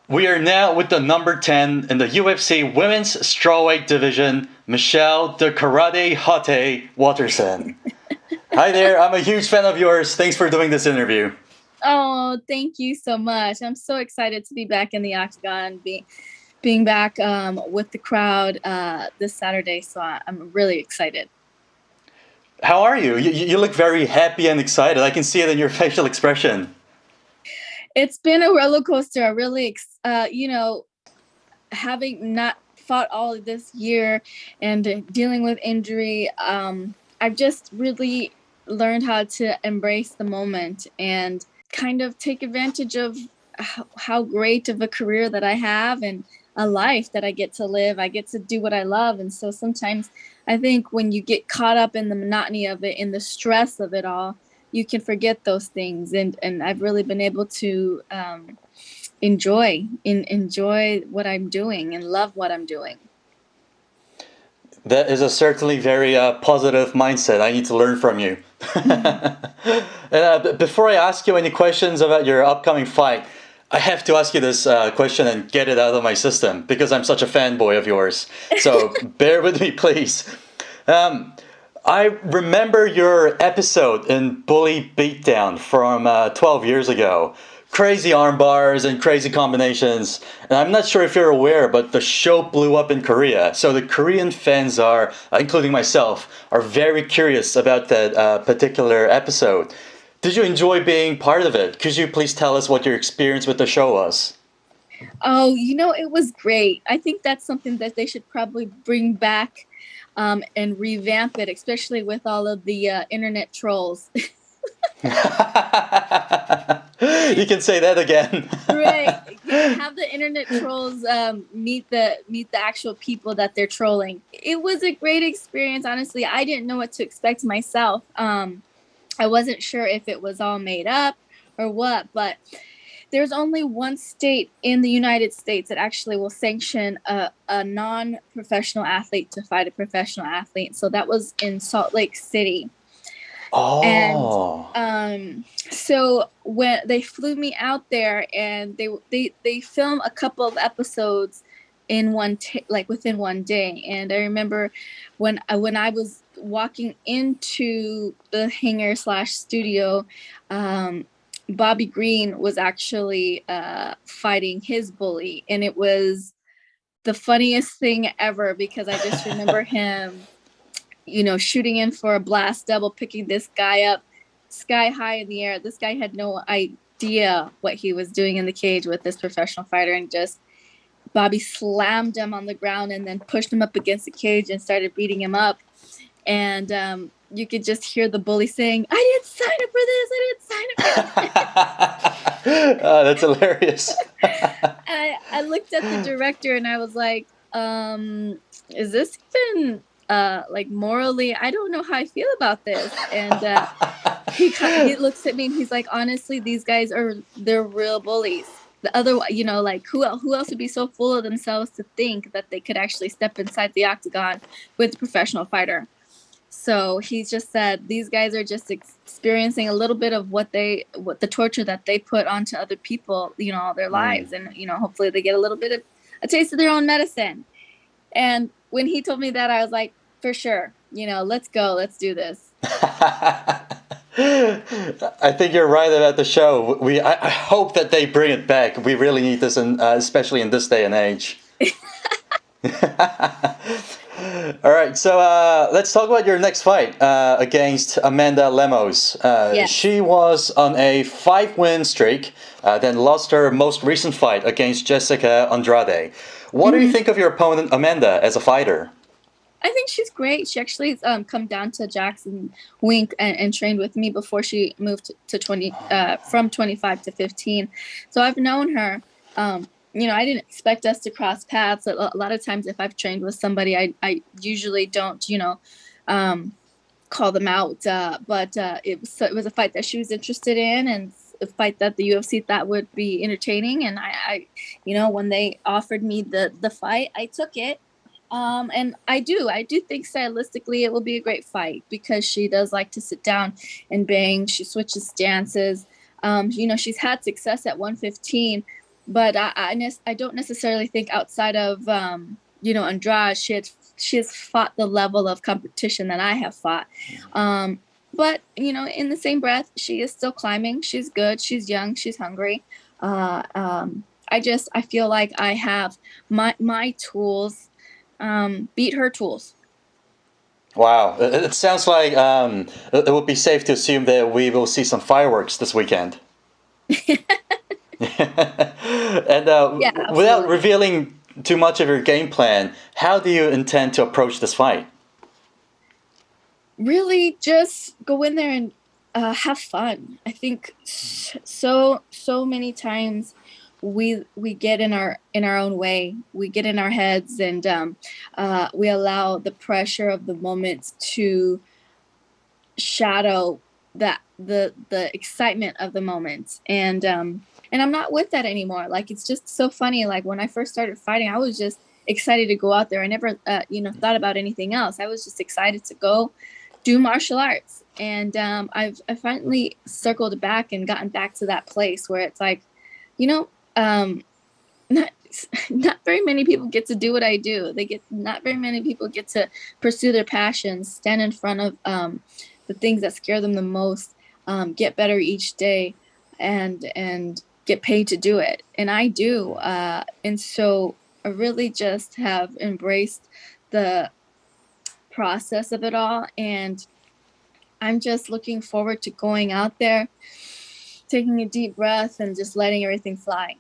We are now with the number 10 in the UFC Women's Strawweight Division, Michelle the Karate Hate Watterson. Hi there, I'm a huge fan of yours. Thanks for doing this interview. Oh, thank you so much. I'm so excited to be back in the octagon, being back with the crowd this Saturday. So I'm really excited. How are you? You look very happy and excited. I can see it in your facial expression. It's been a roller coaster. I really, having not fought all of this year and dealing with injury, I've just really learned how to embrace the moment and kind of take advantage of how great of a career that I have and a life that I get to live. I get to do what I love. And so sometimes I think when you get caught up in the monotony of it, in the stress of it all, you can forget those things. And I've really been able to enjoy what I'm doing and love what I'm doing. That is a certainly very positive mindset. I need to learn from you. And before I ask you any questions about your upcoming fight, I have to ask you this question and get it out of my system because I'm such a fanboy of yours. So bear with me, please. I remember your episode in Bully Beatdown from 12 years ago. Crazy arm bars and crazy combinations. And I'm not sure if you're aware, but the show blew up in Korea. So the Korean fans are, including myself, are very curious about that particular episode. Did you enjoy being part of it? Could you please tell us what your experience with the show was? Oh, it was great. I think that's something that they should probably bring back and revamp it, especially with all of the internet trolls. You can say that again. Right. Have the internet trolls meet the actual people that they're trolling. It was a great experience. Honestly, I didn't know what to expect myself. I wasn't sure if it was all made up or what, but there's only one state in the United States that actually will sanction a non-professional athlete to fight a professional athlete. So that was in Salt Lake City. Oh. And so when they flew me out there, and they film a couple of episodes in within one day. And I remember when I was walking into the hangar / studio, Bobby Green was actually fighting his bully, and it was the funniest thing ever because I just remember him shooting in for a blast double, picking this guy up sky high in the air. This guy had no idea what he was doing in the cage with this professional fighter, and just Bobby slammed him on the ground and then pushed him up against the cage and started beating him up. And you could just hear the bully saying, "I didn't sign up for this. I didn't sign up for this." Oh, that's hilarious. I looked at the director and I was like, is this even morally, I don't know how I feel about this. And he looks at me and he's like, honestly, these guys they're real bullies. The other, who else would be so full of themselves to think that they could actually step inside the octagon with a professional fighter? So he just said these guys are just experiencing a little bit of what the torture that they put onto other people, all their lives, and hopefully they get a little bit of a taste of their own medicine. And when he told me that, I was like, for sure, let's go, let's do this. I think you're right about the show. I hope that they bring it back. We really need this, especially in this day and age. All right, so let's talk about your next fight against Amanda Lemos. Yes. She was on a 5-win streak, then lost her most recent fight against Jessica Andrade. What do you think of your opponent, Amanda, as a fighter? I think she's great. She actually come down to Jackson Wink and trained with me before she moved to from 25 to 15. So I've known her. I didn't expect us to cross paths. A lot of times if I've trained with somebody, I usually don't, call them out. But it was a fight that she was interested in, and a fight that the UFC thought would be entertaining. And I when they offered me the fight, I took it. And I do think stylistically it will be a great fight because she does like to sit down and bang. She switches stances. She's had success at 115, but I don't necessarily think outside of Andrade, she has fought the level of competition that I have fought. But in the same breath, she is still climbing. She's good. She's young. She's hungry. I feel like I have my tools beat her tools. Wow, it sounds like it would be safe to assume that we will see some fireworks this weekend. And Yeah, without absolutely. revealing too much of your game plan, how do you intend to approach this fight? Really just go in there and have fun. I think so many times we get in our own way. We get in our heads, and we allow the pressure of the moments to shadow that the excitement of the moments. And I'm not with that anymore. Like, it's just so funny. Like, when I first started fighting, I was just excited to go out there. I never thought about anything else. I was just excited to go do martial arts. And I've finally circled back and gotten back to that place where it's like, not very many people get to do what I do. Not very many people get to pursue their passions, stand in front of the things that scare them the most, get better each day, and get paid to do it. And I do. And so I really just have embraced the process of it all. And I'm just looking forward to going out there, taking a deep breath, and just letting everything fly.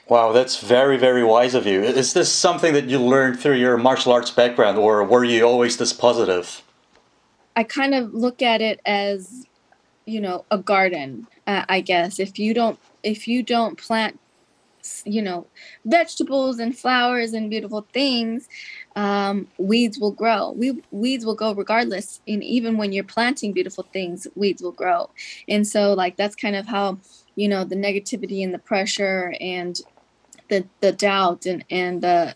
Wow, that's very, very wise of you. Is this something that you learned through your martial arts background, or were you always this positive? I kind of look at it as, a garden. I guess if you don't plant, vegetables and flowers and beautiful things, weeds will grow. Weeds will go regardless. And even when you're planting beautiful things, weeds will grow. And so, like, that's kind of how, the negativity and the pressure and the doubt and the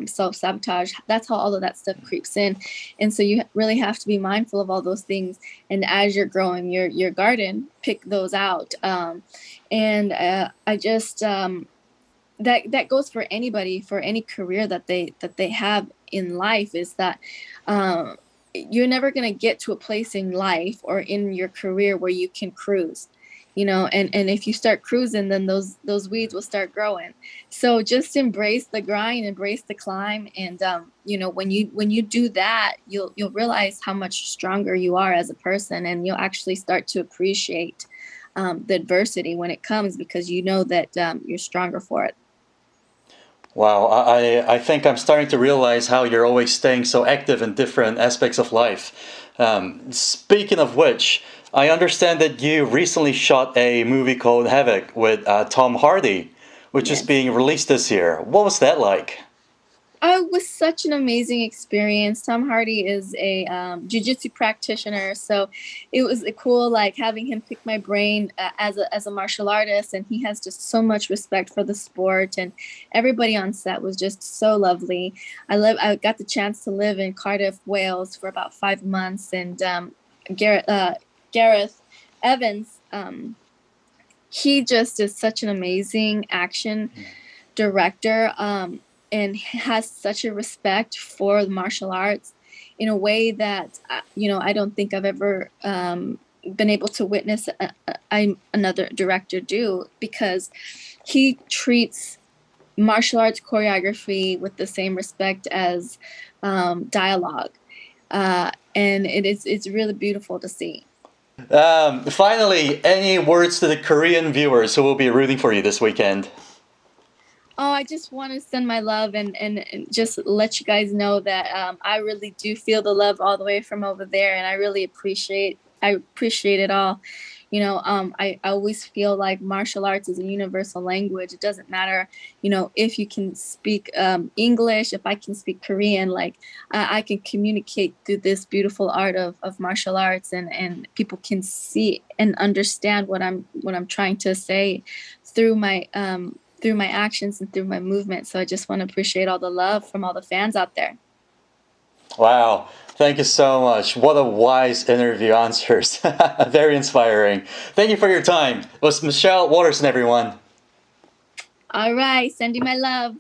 self-sabotage, that's how all of that stuff creeps in. And so you really have to be mindful of all those things, and as you're growing your garden, pick those out. And I just that goes for anybody, for any career that they have in life, is that you're never going to get to a place in life or in your career where you can cruise. And if you start cruising, then those weeds will start growing. So just embrace the grind, embrace the climb. And, when you do that, you'll realize how much stronger you are as a person, and you'll actually start to appreciate the adversity when it comes, because you know that you're stronger for it. Wow, I think I'm starting to realize how you're always staying so active in different aspects of life. Speaking of which, I understand that you recently shot a movie called Havoc with Tom Hardy, which is Yes. being released this year. What was that like? It was such an amazing experience. Tom Hardy is a jiu-jitsu practitioner, so it was cool, like, having him pick my brain as a martial artist, and he has just so much respect for the sport, and everybody on set was just so lovely. I got the chance to live in Cardiff, Wales for about 5 months, and Gareth Evans, he just is such an amazing action director. And has such a respect for the martial arts in a way that I don't think I've ever been able to witness another director do, because he treats martial arts choreography with the same respect as dialogue, and it's really beautiful to see. Finally, any words to the Korean viewers who will be rooting for you this weekend? Oh, I just want to send my love and just let you guys know that I really do feel the love all the way from over there, and I really appreciate it all. I always feel like martial arts is a universal language. It doesn't matter, if you can speak English, if I can speak Korean, like I can communicate through this beautiful art of martial arts, and people can see and understand what I'm trying to say through my actions and through my movement. So I just want to appreciate all the love from all the fans out there. Wow, thank you so much. What a wise interview answers. Very inspiring. Thank you for your time. It was Michelle Watterson, everyone. All right, sending my love.